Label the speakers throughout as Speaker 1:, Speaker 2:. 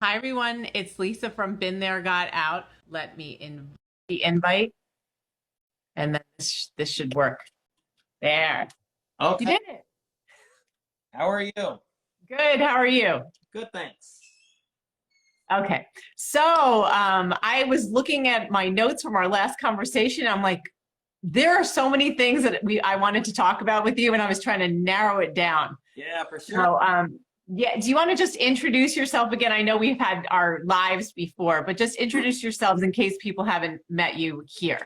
Speaker 1: Hi everyone, it's Lisa from Been There Got Out. Let me the invite, and then this should work. There, you
Speaker 2: Okay,
Speaker 1: did it.
Speaker 2: how are you?
Speaker 1: Good. How are you?
Speaker 2: Good, thanks.
Speaker 1: Okay. So I was looking at my notes from our last conversation. I'm like, there are so many things that I wanted to talk about with you, and I was trying to narrow it down.
Speaker 2: Yeah, for sure.
Speaker 1: So yeah, do you want to just introduce yourself again? I know we've had our lives before, but just introduce yourselves in case people haven't met you here.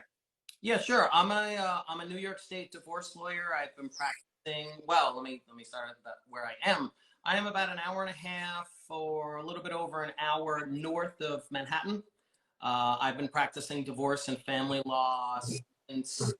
Speaker 2: Yeah, sure. I'm a New York State divorce lawyer. I've been practicing. Well, let me start at where I am. I am about an hour and a half or a little bit over an hour north of Manhattan. I've been practicing divorce and family law since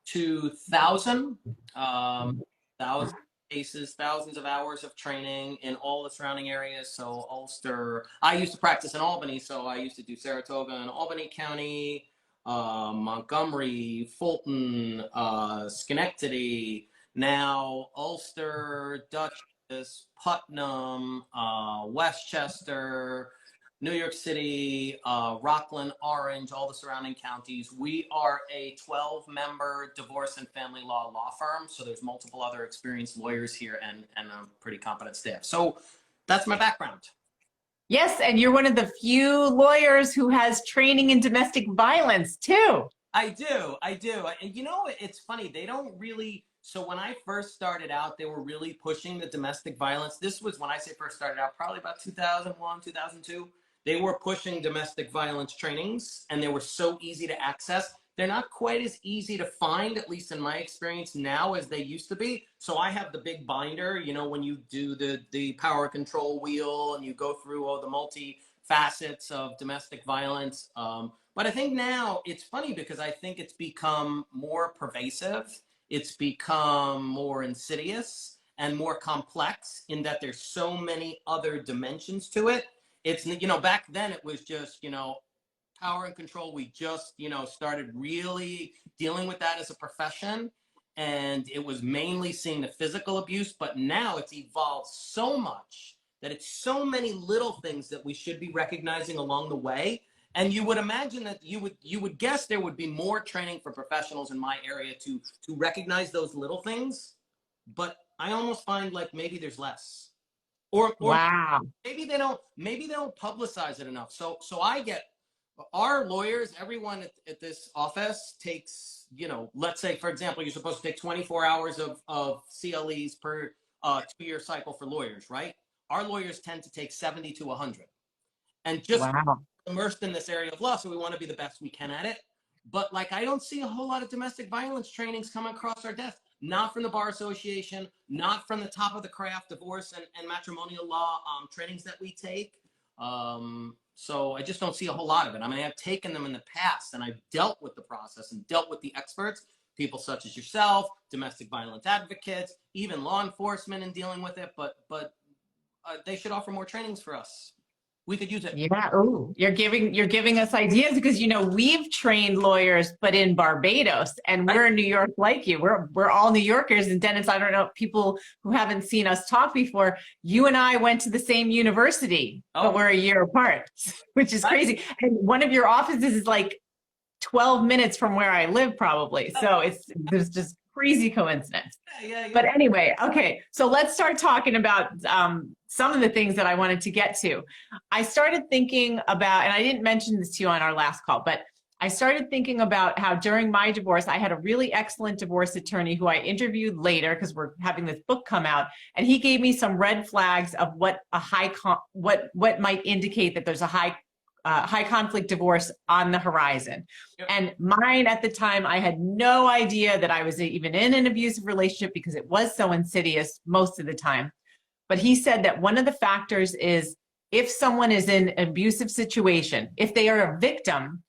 Speaker 2: 2000. Thousands of cases, thousands of hours of training in all the surrounding areas. So Ulster, I used to practice in Albany, so I used to do Saratoga and Albany County, Montgomery, Fulton, Schenectady, now Ulster, Dutchess, Putnam, Westchester, New York City, Rockland, Orange, all the surrounding counties. We are a 12-member divorce and family law firm. So there's multiple other experienced lawyers here and a pretty competent staff. So that's my background.
Speaker 1: Yes, and you're one of the few lawyers who has training in domestic violence too.
Speaker 2: I do. And you know, it's funny. They don't really. So when I first started out, they were really pushing the domestic violence. This was when I say first started out, probably about 2001, 2002. They were pushing domestic violence trainings and they were so easy to access. They're not quite as easy to find, at least in my experience now, as they used to be. So I have the big binder, you know, when you do the power control wheel and you go through all the multi facets of domestic violence. But I think now it's funny because I think it's become more pervasive. It's become more insidious and more complex in that there's so many other dimensions to it. It's, you know, back then it was just, you know, power and control. We just, you know, started really dealing with that as a profession. And it was mainly seeing the physical abuse, but now it's evolved so much that it's so many little things that we should be recognizing along the way. And you would imagine that you would guess there would be more training for professionals in my area to recognize those little things, but I almost find like maybe there's less. Or
Speaker 1: Wow.
Speaker 2: maybe they don't publicize it enough. So I get our lawyers, everyone at this office takes, you know, let's say for example, you're supposed to take 24 hours of CLEs per 2-year cycle for lawyers, right? Our lawyers tend to take 70 to 100. And just
Speaker 1: Wow.
Speaker 2: immersed in this area of law, so we want to be the best we can at it. But like, I don't see a whole lot of domestic violence trainings coming across our desk. Not from the Bar Association, not from the top of the craft, divorce and matrimonial law trainings that we take. So I just don't see a whole lot of it. I mean, I've taken them in the past and I've dealt with the process and dealt with the experts, people such as yourself, domestic violence advocates, even law enforcement in dealing with it. But they should offer more trainings for us. We could use it.
Speaker 1: Yeah. Oh, you're giving us ideas because you know we've trained lawyers, but in Barbados, and we're in New York like you. We're all New Yorkers. And Dennis, I don't know people who haven't seen us talk before. You and I went to the same university, but we're a year apart, which is crazy. And one of your offices is like 12 minutes from where I live, probably. So there's just crazy coincidence.
Speaker 2: Yeah.
Speaker 1: But anyway, okay, so let's start talking about some of the things that I wanted to get to. I started thinking about, and I didn't mention this to you on our last call, but I started thinking about how during my divorce, I had a really excellent divorce attorney who I interviewed later because we're having this book come out, and he gave me some red flags of what what might indicate that there's a high conflict divorce on the horizon. Yep. And mine at the time, I had no idea that I was even in an abusive relationship because it was so insidious most of the time. But he said that one of the factors is if someone is in an abusive situation, if they are a victim,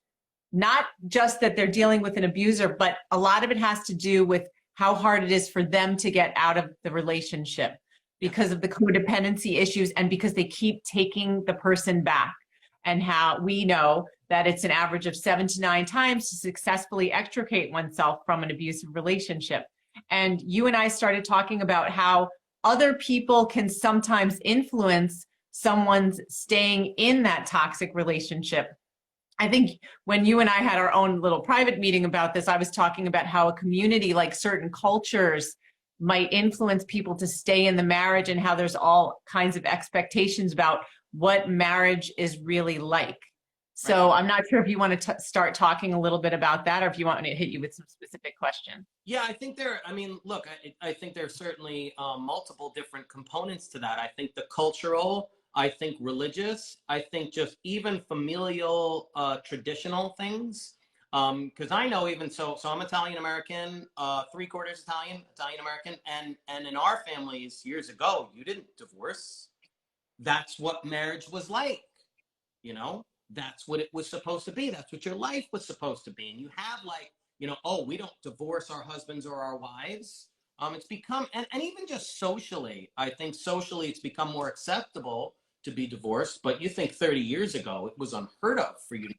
Speaker 1: not just that they're dealing with an abuser, but a lot of it has to do with how hard it is for them to get out of the relationship because of the codependency issues and because they keep taking the person back. And how we know that it's an average of 7 to 9 times to successfully extricate oneself from an abusive relationship. And you and I started talking about how other people can sometimes influence someone's staying in that toxic relationship. I think when you and I had our own little private meeting about this, I was talking about how a community, like certain cultures, might influence people to stay in the marriage, and how there's all kinds of expectations about what marriage is really like. So
Speaker 2: Right.
Speaker 1: I'm not sure if you want to start talking a little bit about that, or if you want me to hit you with some specific question.
Speaker 2: Yeah, I think I mean, look, I think there's certainly multiple different components to that. I think the cultural, I think religious, I think just even familial, traditional things. Because I know even so I'm Italian American, 3/4 Italian, Italian American, and in our families years ago, you didn't divorce. That's what marriage was like, you know? That's what it was supposed to be. That's what your life was supposed to be. And you have like, oh, we don't divorce our husbands or our wives. It's become, and even just socially, I think socially it's become more acceptable to be divorced. But you think 30 years ago, it was unheard of for you to.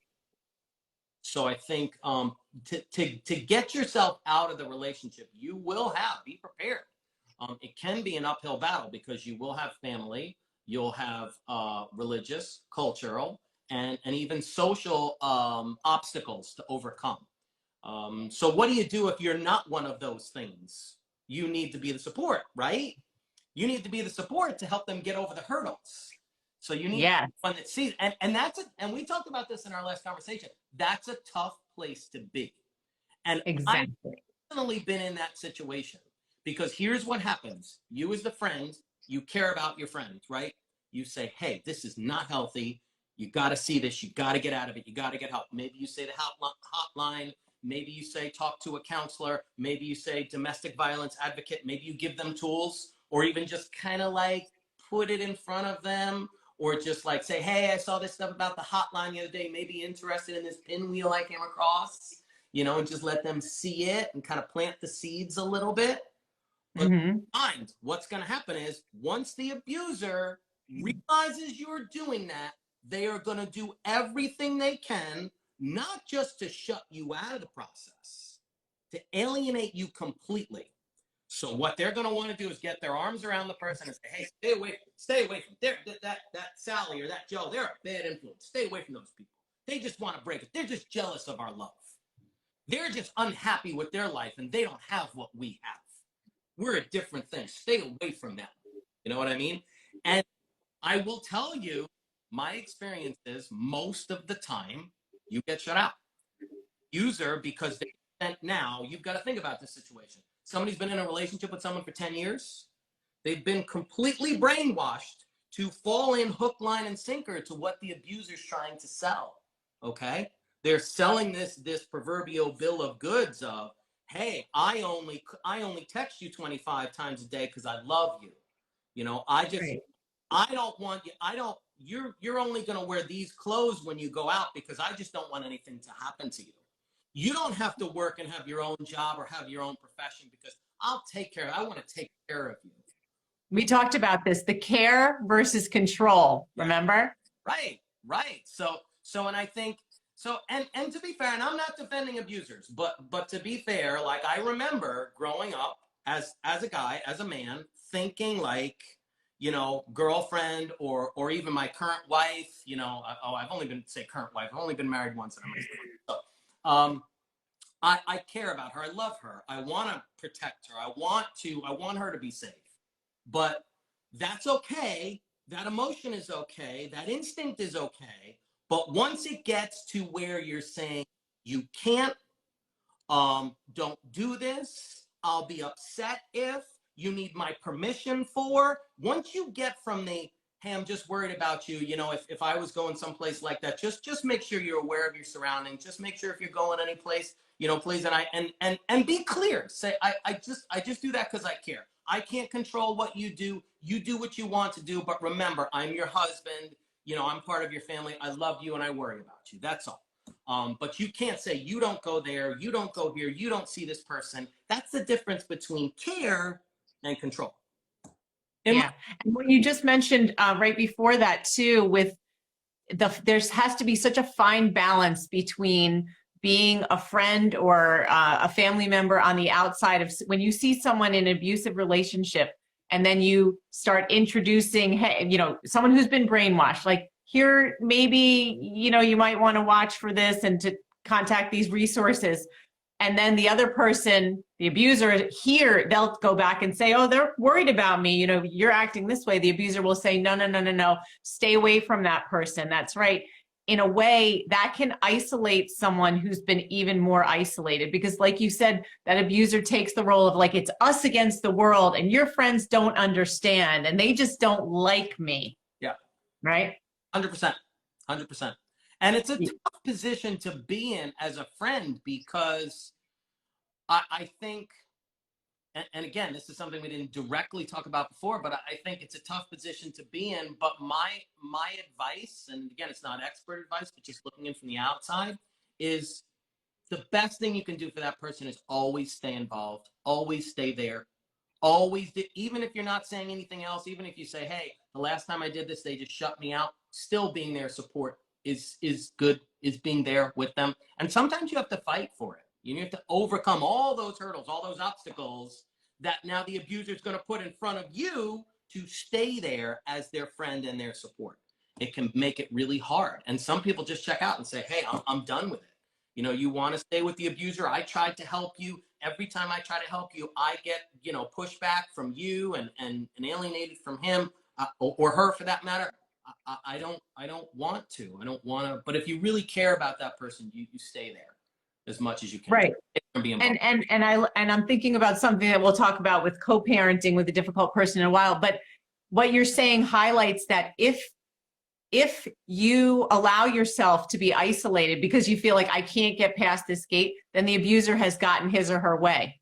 Speaker 2: So I think to get yourself out of the relationship, you will be prepared. It can be an uphill battle because you will have family, you'll have religious, cultural, and even social obstacles to overcome. So what do you do if you're not one of those things? You need to be the support, right? You need to be the support to help them get over the hurdles. So you need
Speaker 1: Yeah,
Speaker 2: one that sees, and and we talked about this in our last conversation. That's a tough place to be. And I've
Speaker 1: exactly.
Speaker 2: personally been in that situation because here's what happens. You as the friend, you care about your friend, right? You say, hey, this is not healthy. You got to see this. You got to get out of it. You got to get help. Maybe you say the hotline. Maybe you say talk to a counselor. Maybe you say domestic violence advocate. Maybe you give them tools, or even just kind of like put it in front of them, or just like say, hey, I saw this stuff about the hotline the other day. Maybe interested in this pinwheel I came across, and just let them see it and kind of plant the seeds a little bit. But
Speaker 1: Hmm.
Speaker 2: mind, what's going to happen is once the abuser realizes you're doing that, they are going to do everything they can, not just to shut you out of the process, to alienate you completely. So what they're going to want to do is get their arms around the person and say, hey, stay away from that Sally or that Joe. They're a bad influence. Stay away from those people. They just want to break it. They're just jealous of our love. They're just unhappy with their life and they don't have what we have. We're a different thing. Stay away from them. You know what I mean? And I will tell you, my experience is most of the time you get shut out. User, because now you've got to think about this situation. Somebody's been in a relationship with someone for 10 years. They've been completely brainwashed to fall in hook, line, and sinker to what the abuser's trying to sell. Okay? They're selling this proverbial bill of goods of, hey, I only text you 25 times a day because I love you.
Speaker 1: Right.
Speaker 2: I don't want you, you're only going to wear these clothes when you go out because I just don't want anything to happen to you. You don't have to work and have your own job or have your own profession because I'll take care. I want to take care of you.
Speaker 1: We talked about this, the care versus control,
Speaker 2: Right,
Speaker 1: remember?
Speaker 2: right. And I think so. And to be fair, and I'm not defending abusers, but to be fair, like I remember growing up as a guy, as a man, thinking like, girlfriend or even my current wife. I've only been say current wife. I've only been married once, and so I care about her. I love her. I want to protect her. I want her to be safe. But that's okay. That emotion is okay. That instinct is okay. But once it gets to where you're saying you can't, don't do this, I'll be upset if you need my permission for. Once you get from the, hey, I'm just worried about you. If I was going someplace like that, just make sure you're aware of your surroundings. Just make sure if you're going any place, please. And be clear. Say, I just do that because I care. I can't control what you do. You do what you want to do. But remember, I'm your husband. I'm part of your family. I love you and I worry about you. That's all. But you can't say you don't go there, you don't go here, you don't see this person. That's the difference between care and control.
Speaker 1: Yeah. And what you just mentioned right before that too, with there has to be such a fine balance between being a friend or a family member on the outside of when you see someone in an abusive relationship, and then you start introducing, hey, someone who's been brainwashed, like, here, maybe, you might want to watch for this and to contact these resources. And then the other person, the abuser, here, they'll go back and say, oh, they're worried about me. You're acting this way. The abuser will say, no, no, no, no, no, stay away from that person. That's right. In a way, that can isolate someone who's been even more isolated, because like you said, that abuser takes the role of, like, it's us against the world and your friends don't understand and they just don't like me.
Speaker 2: Yeah.
Speaker 1: Right?
Speaker 2: 100%. 100%. And it's a tough position to be in as a friend, because I think, and again, this is something we didn't directly talk about before, but I think it's a tough position to be in. But my advice, and again, it's not expert advice, but just looking in from the outside, is the best thing you can do for that person is always stay involved, always stay there, always, even if you're not saying anything else, even if you say, hey, the last time I did this, they just shut me out, still being their support is good, is being there with them. And sometimes you have to fight for it. You have to overcome all those hurdles, all those obstacles that now the abuser is going to put in front of you to stay there as their friend and their support. It can make it really hard. And some people just check out and say, hey, I'm done with it. You want to stay with the abuser. I tried to help you. Every time I try to help you, I get, pushback from you and alienated from him or her, for that matter. I don't want to. I don't want to. But if you really care about that person, you stay there as much as you can.
Speaker 1: Right. And I'm thinking about something that we'll talk about with co-parenting with a difficult person in a while. But what you're saying highlights that if you allow yourself to be isolated because you feel like, I can't get past this gate, then the abuser has gotten his or her way,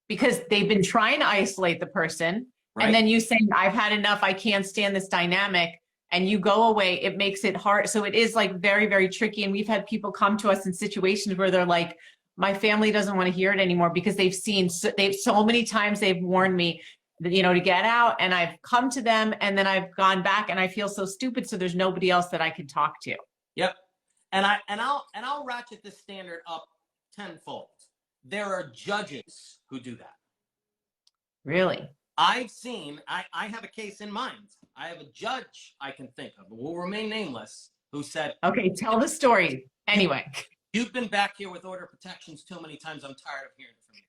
Speaker 1: because they've been trying to isolate the person. Right. And then you saying, I've had enough, I can't stand this dynamic, and you go away, it makes it hard. So it is, like, very, very tricky. And we've had people come to us in situations where they're like, my family doesn't want to hear it anymore, because they've so many times they've warned me, to get out, and I've come to them and then I've gone back and I feel so stupid. So there's nobody else that I can talk to.
Speaker 2: Yep. And I'll ratchet this standard up tenfold. There are judges who do that.
Speaker 1: Really?
Speaker 2: I have a case in mind. I have a judge I can think of, who will remain nameless, who said,
Speaker 1: okay, tell the story anyway.
Speaker 2: You've been back here with order protections too many times. I'm tired of hearing it from you.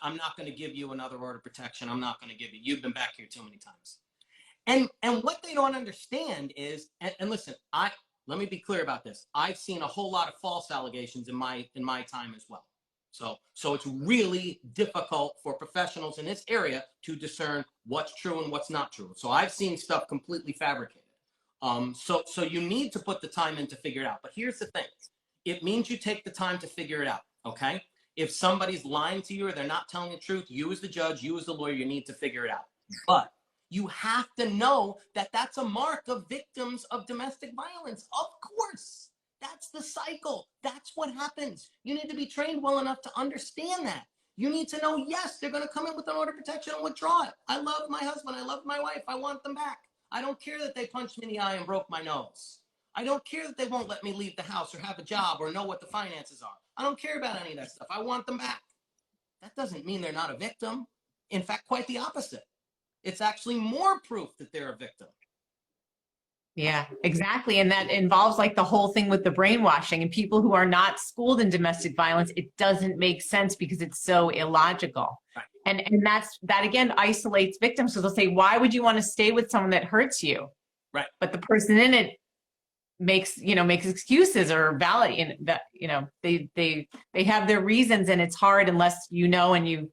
Speaker 2: I'm not going to give you another order of protection. I'm not going to give you. You've been back here too many times. And what they don't understand is, and listen, let me be clear about this. I've seen a whole lot of false allegations in my time as well. So it's really difficult for professionals in this area to discern what's true and what's not true. So I've seen stuff completely fabricated. So you need to put the time in to figure it out. But here's the thing. It means you take the time to figure it out, okay? If somebody's lying to you or they're not telling the truth, you as the judge, you as the lawyer, you need to figure it out. But you have to know that that's a mark of victims of domestic violence. Of course, that's the cycle. That's what happens. You need to be trained well enough to understand that. You need to know, yes, they're going to come in with an order of protection and withdraw it. I love my husband. I love my wife. I want them back. I don't care that they punched me in the eye and broke my nose. I don't care that they won't let me leave the house or have a job or know what the finances are. I don't care about any of that stuff. I want them back. That doesn't mean they're not a victim. In fact, quite the opposite. It's actually more proof that they're a victim.
Speaker 1: Yeah, exactly. And that involves, like, the whole thing with the brainwashing and people who are not schooled in domestic violence. It doesn't make sense because it's so illogical. Right. And that again isolates victims. So they'll say, why would you want to stay with someone that hurts you? Right. But the person in it makes excuses or valid that, they have their reasons, and it's hard unless and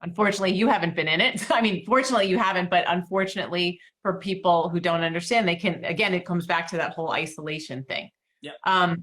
Speaker 1: unfortunately you haven't been in it. I mean, fortunately you haven't, but unfortunately for people who don't understand, it comes back to that whole isolation thing. Yeah.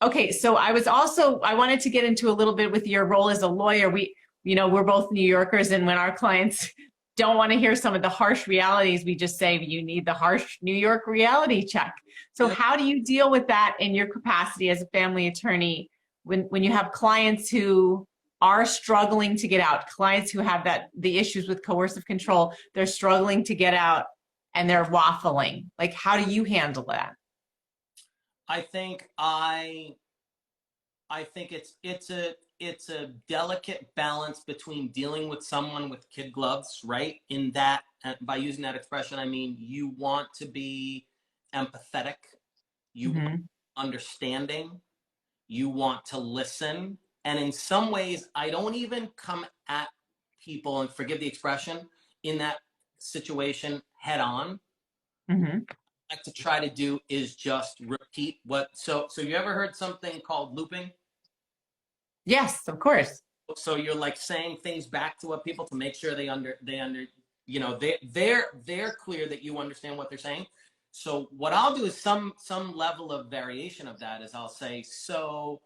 Speaker 1: Okay. So I wanted to get into a little bit with your role as a lawyer. We're both New Yorkers, and when our clients don't want to hear some of the harsh realities, we just say, you need the harsh New York reality check. So how do you deal with that in your capacity as a family attorney when you have clients who are struggling to get out, clients who have the issues with coercive control, they're struggling to get out and they're waffling? Like, how do you handle that? I think
Speaker 2: it's a delicate balance between dealing with someone with kid gloves, right? In that, by using that expression, I mean, you want to be empathetic, you want understanding, you want to listen. And in some ways, I don't even come at people, and forgive the expression, in that situation head on. Like to try to do is just repeat what, so you ever heard something called looping?
Speaker 1: Yes, of course.
Speaker 2: So you're like saying things back to what people to make sure they under, you know, they're clear that you understand what they're saying. So what I'll do is some level of variation of that is I'll say, so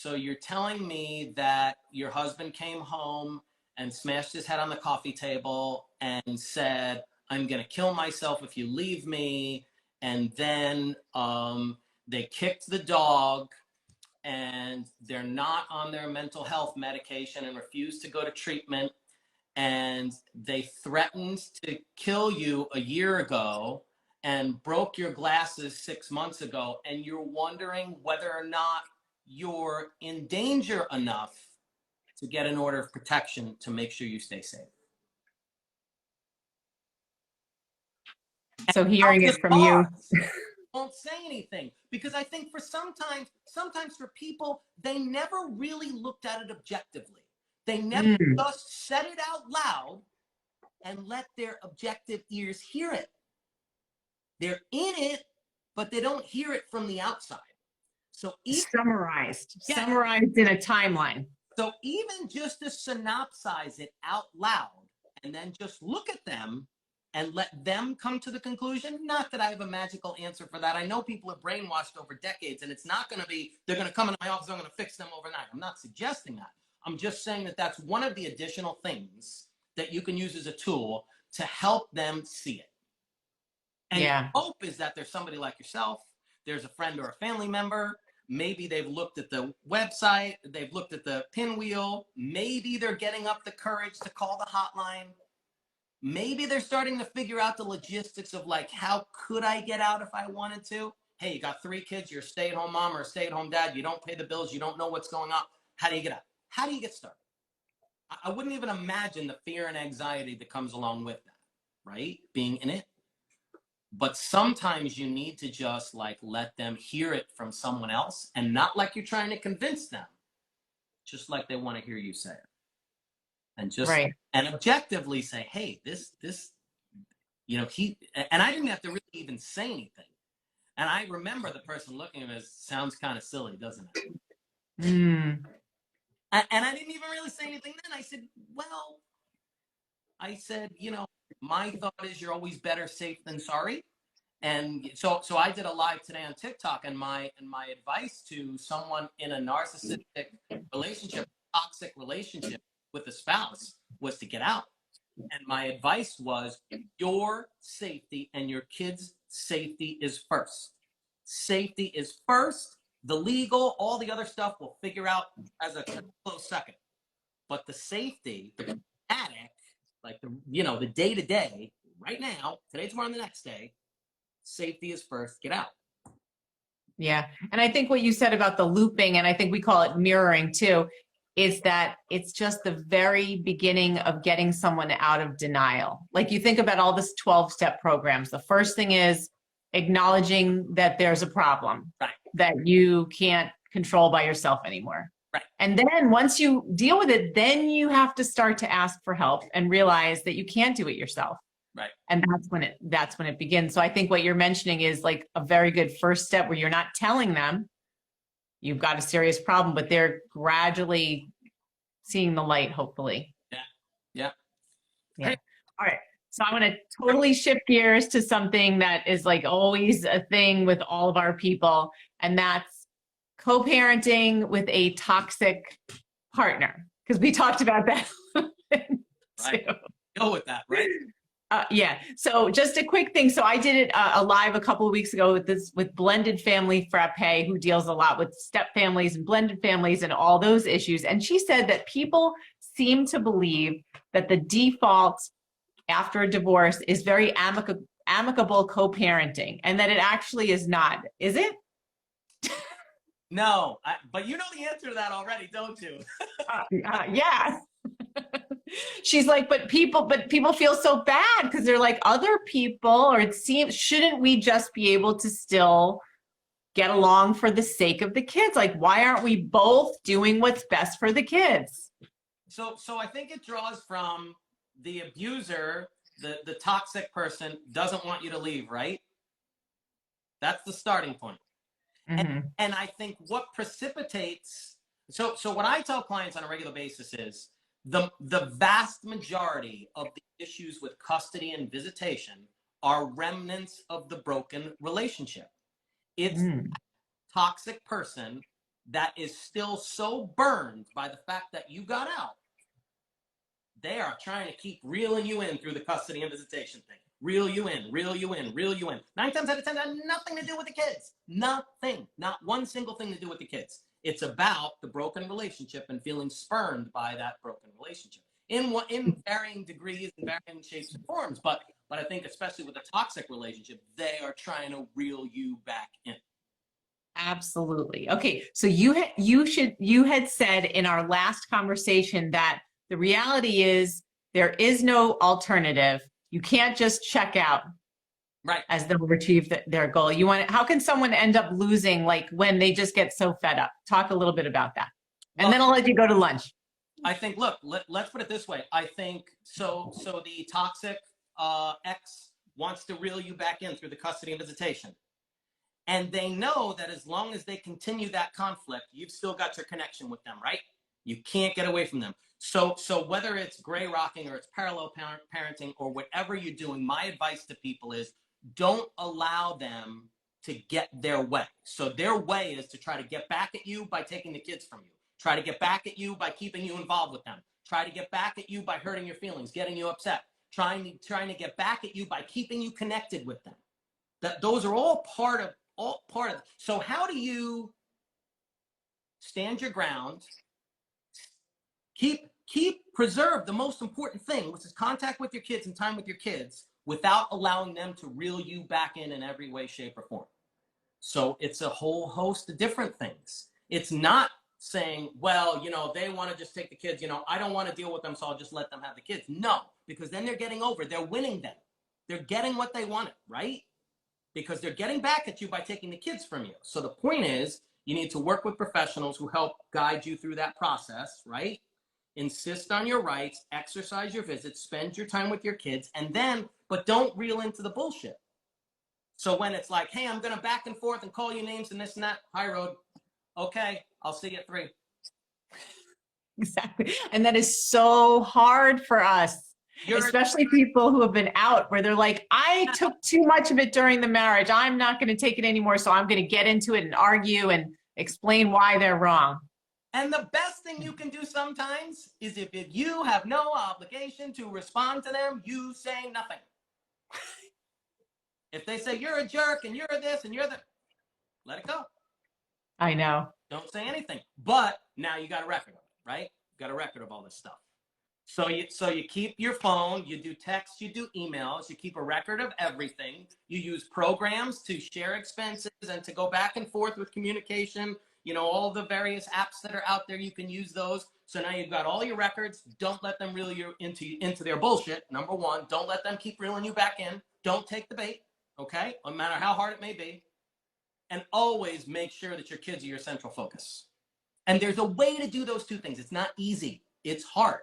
Speaker 2: you're telling me that your husband came home and smashed his head on the coffee table and said, I'm going to kill myself if you leave me. And then they kicked the dog and they're not on their mental health medication and refuse to go to treatment. And they threatened to kill you a year ago and broke your glasses 6 months ago. And you're wondering whether or not you're in danger enough to get an order of protection to make sure you stay safe.
Speaker 1: So hearing it from you.
Speaker 2: Won't say anything, because I think for sometimes for people, they never really looked at it objectively. They never just said it out loud and let their objective ears hear it. They're in it, but they don't hear it from the outside. So even,
Speaker 1: summarized in a timeline.
Speaker 2: So even just to synopsize it out loud and then just look at them and let them come to the conclusion. Not that I have a magical answer for that. I know people are brainwashed over decades, and it's not going to be, they're going to come into my office, I'm going to fix them overnight. I'm not suggesting that. I'm just saying that that's one of the additional things that you can use as a tool to help them see it. And the hope is that there's somebody like yourself, there's a friend or a family member, maybe they've looked at the website, they've looked at the pinwheel, maybe they're getting up the courage to call the hotline. Maybe they're starting to figure out the logistics of like, how could I get out if I wanted to? Hey, you got 3 kids, you're a stay-at-home mom or a stay-at-home dad, you don't pay the bills, you don't know what's going on. How do you get out? How do you get started? I wouldn't even imagine the fear and anxiety that comes along with that, right? Being in it. But sometimes you need to just like let them hear it from someone else, and not like you're trying to convince them, just like they want to hear you say it. And just and objectively say, hey, this, you know, and I didn't have to really even say anything. And I remember the person looking at me as, sounds kind of silly, doesn't it? And I didn't even really say anything then. I said, well, you know, my thought is you're always better safe than sorry. And so I did a live today on TikTok, and my advice to someone in a narcissistic relationship, toxic relationship with a spouse, was to get out. And my advice was, your safety and your kids' safety is first. Safety is first. The legal, all the other stuff we'll figure out as a close second. But the safety, the pragmatic, like the day-to-day, right now, today, tomorrow, and the next day, safety is first. Get out.
Speaker 1: Yeah. And I think what you said about the looping, and I think we call it mirroring too, is that it's just the very beginning of getting someone out of denial. Like you think about all this 12-step programs. The first thing is acknowledging that there's a problem that you can't control by yourself anymore. And then once you deal with it, then you have to start to ask for help and realize that you can't do it yourself. And that's when it begins. So I think what you're mentioning is like a very good first step, where you're not telling them you've got a serious problem, but they're gradually seeing the light, hopefully.
Speaker 2: Yeah.
Speaker 1: All right. So I want to totally shift gears to something that is like always a thing with all of our people, and that's co-parenting with a toxic partner, because we talked about that.
Speaker 2: Go with that, right?
Speaker 1: Yeah. So just a quick thing. So I did it a live a couple of weeks ago with Blended Family Frappe, who deals a lot with step families and blended families and all those issues. And she said that people seem to believe that the default after a divorce is very amicable co-parenting, and that it actually is not. Is it?
Speaker 2: No, but you know the answer to that already, don't you?
Speaker 1: Yeah. She's like, but people feel so bad because they're like other people, or it seems, shouldn't we just be able to still get along for the sake of the kids? Like, why aren't we both doing what's best for the kids?
Speaker 2: So I think it draws from the abuser, the toxic person doesn't want you to leave, right? That's the starting point.
Speaker 1: Mm-hmm.
Speaker 2: And I think what precipitates, so what I tell clients on a regular basis is the vast majority of the issues with custody and visitation are remnants of the broken relationship. It's
Speaker 1: Mm.
Speaker 2: toxic person that is still so burned by the fact that you got out, they are trying to keep reeling you in through the custody and visitation thing. Reel you in, reel you in, reel you in. 9 times out of 10, that has nothing to do with the kids. Nothing. Not one single thing to do with the kids. It's about the broken relationship and feeling spurned by that broken relationship in varying degrees and varying shapes and forms. But I think especially with a toxic relationship, they are trying to reel you back in.
Speaker 1: Absolutely. Okay, so you had said in our last conversation that the reality is there is no alternative. You can't just check out
Speaker 2: Right.
Speaker 1: as they'll achieve their goal. You want how can someone end up losing like when they just get so fed up? Talk a little bit about that. And then I'll let you go to lunch.
Speaker 2: I think, look, let's put it this way. I think so the toxic ex wants to reel you back in through the custody and visitation. And they know that as long as they continue that conflict, you've still got your connection with them, right? You can't get away from them. So whether it's gray rocking or it's parallel parenting or whatever you're doing, my advice to people is don't allow them to get their way. So their way is to try to get back at you by taking the kids from you. Try to get back at you by keeping you involved with them. Try to get back at you by hurting your feelings, getting you upset. Trying to get back at you by keeping you connected with them. Those are all part of. So how do you stand your ground, preserve the most important thing, which is contact with your kids and time with your kids, without allowing them to reel you back in every way, shape, or form? So it's a whole host of different things. It's not saying, well, they want to just take the kids, I don't want to deal with them, so I'll just let them have the kids. No, because then they're getting over, they're winning them. They're getting what they wanted, right? Because they're getting back at you by taking the kids from you. So the point is, you need to work with professionals who help guide you through that process, right? Insist on your rights, exercise your visits, spend your time with your kids, but don't reel into the bullshit. So when it's like, hey, I'm going to back and forth and call you names and this and that, high road. Okay, I'll see you at 3.
Speaker 1: Exactly. And that is so hard for us. Especially people who have been out where they're like, I took too much of it during the marriage. I'm not going to take it anymore. So I'm going to get into it and argue and explain why they're wrong.
Speaker 2: And the best thing you can do sometimes is if you have no obligation to respond to them, you say nothing. If they say you're a jerk and you're this and you're that, let it go.
Speaker 1: I know.
Speaker 2: Don't say anything. But now you got a record of it, right? You got a record of all this stuff. So you keep your phone, you do text, you do emails, you keep a record of everything. You use programs to share expenses and to go back and forth with communication. All the various apps that are out there, you can use those. So now you've got all your records. Don't let them reel you into their bullshit. Number one, don't let them keep reeling you back in. Don't take the bait, okay? No matter how hard it may be. And always make sure that your kids are your central focus. And there's a way to do those two things. It's not easy. It's hard.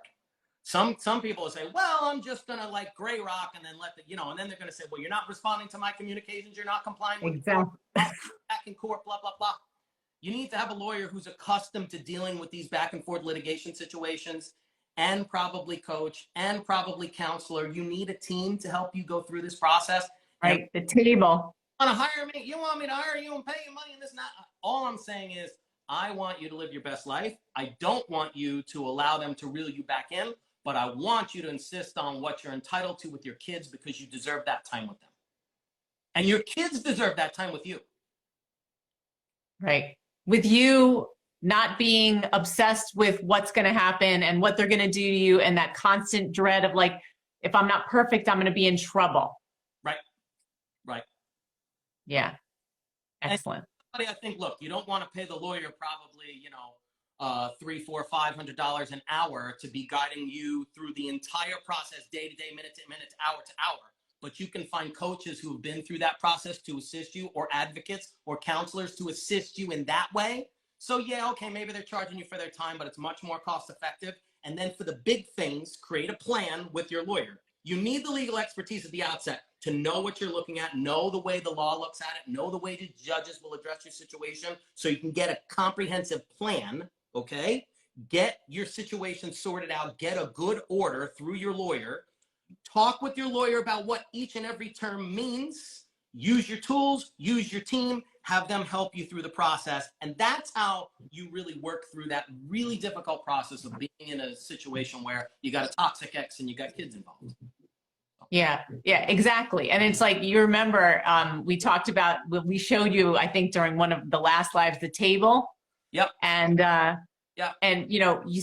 Speaker 2: Some people will say, well, I'm just going to like gray rock and then and then they're going to say, well, you're not responding to my communications. You're not complying with
Speaker 1: exactly.
Speaker 2: back in court, blah, blah, blah. You need to have a lawyer who's accustomed to dealing with these back and forth litigation situations, and probably coach and probably counselor. You need a team to help you go through this process.
Speaker 1: Right. The table.
Speaker 2: You want to hire me? You want me to hire you and pay you money and this and that? All I'm saying is I want you to live your best life. I don't want you to allow them to reel you back in, but I want you to insist on what you're entitled to with your kids because you deserve that time with them. And your kids deserve that time with you.
Speaker 1: Right. With you not being obsessed with what's going to happen and what they're going to do to you, and that constant dread of like, if I'm not perfect, I'm going to be in trouble.
Speaker 2: Right. Right.
Speaker 1: Yeah. Excellent.
Speaker 2: I think, look, you don't want to pay the lawyer probably, $300, $400, $500 an hour to be guiding you through the entire process, day to day, minute to minute, hour to hour. But you can find coaches who have been through that process to assist you, or advocates or counselors to assist you in that way. So yeah, okay, maybe they're charging you for their time, but it's much more cost effective. And then for the big things, create a plan with your lawyer. You need the legal expertise at the outset to know what you're looking at, know the way the law looks at it, know the way the judges will address your situation, so you can get a comprehensive plan, okay? Get your situation sorted out, get a good order through your lawyer, talk with your lawyer about what each and every term means, use your tools, use your team, have them help you through the process. And that's how you really work through that really difficult process of being in a situation where you got a toxic ex and you got kids involved.
Speaker 1: Yeah, exactly. And it's like, you remember, we talked about, we showed you, I think during one of the last lives, the table.
Speaker 2: Yep.
Speaker 1: And,
Speaker 2: yeah.
Speaker 1: And,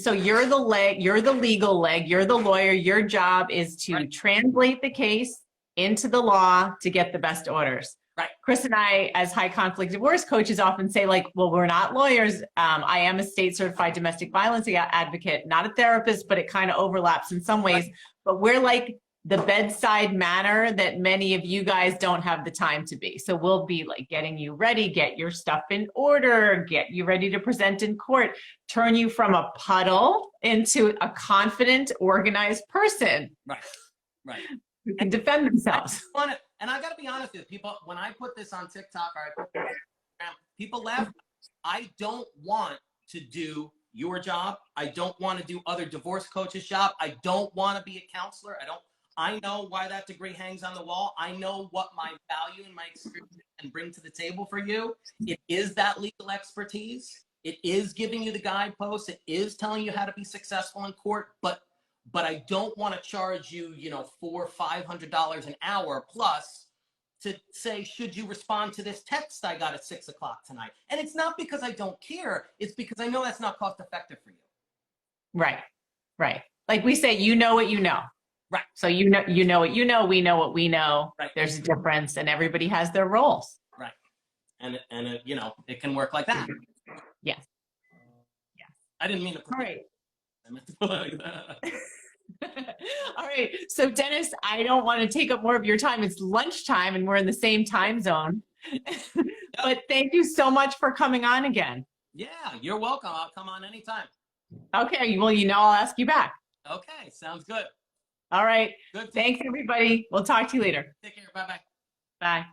Speaker 1: so you're the leg, you're the legal leg, you're the lawyer. Your job is to translate the case into the law to get the best orders.
Speaker 2: Right.
Speaker 1: Chris and I, as high conflict divorce coaches, often say, like, well, we're not lawyers. I am a state certified domestic violence advocate, not a therapist, but it kind of overlaps in some ways. But we're like the bedside manner that many of you guys don't have the time to be. So we'll be like getting you ready, get your stuff in order, get you ready to present in court, turn you from a puddle into a confident, organized person.
Speaker 2: Right.
Speaker 1: Who can defend themselves.
Speaker 2: And I got to be honest with people, when I put this on TikTok, or I put this on Instagram, people laugh. I don't want to do your job. I don't want to do other divorce coaches' job. I don't want to be a counselor. I know why that degree hangs on the wall. I know what my value and my experience can bring to the table for you. It is that legal expertise. It is giving you the guideposts. It is telling you how to be successful in court. But I don't want to charge you, $400 or $500 an hour plus to say, should you respond to this text I got at 6 o'clock tonight? And it's not because I don't care. It's because I know that's not cost effective for you.
Speaker 1: Right. Like we say, you know what you know.
Speaker 2: Right.
Speaker 1: So you know what you know, we know what we know.
Speaker 2: Right.
Speaker 1: There's a difference, and everybody has their roles.
Speaker 2: Right. And it can work like that.
Speaker 1: Yes.
Speaker 2: I didn't mean to put
Speaker 1: All right.
Speaker 2: I meant to put it like that.
Speaker 1: All right. So Dennis, I don't want to take up more of your time. It's lunchtime and we're in the same time zone. But thank you so much for coming on again.
Speaker 2: Yeah, you're welcome. I'll come on anytime.
Speaker 1: Okay. Well, I'll ask you back.
Speaker 2: Okay. Sounds good.
Speaker 1: All right.
Speaker 2: Good.
Speaker 1: Thanks, everybody. We'll talk to you later.
Speaker 2: Take care. Bye-bye.
Speaker 1: Bye.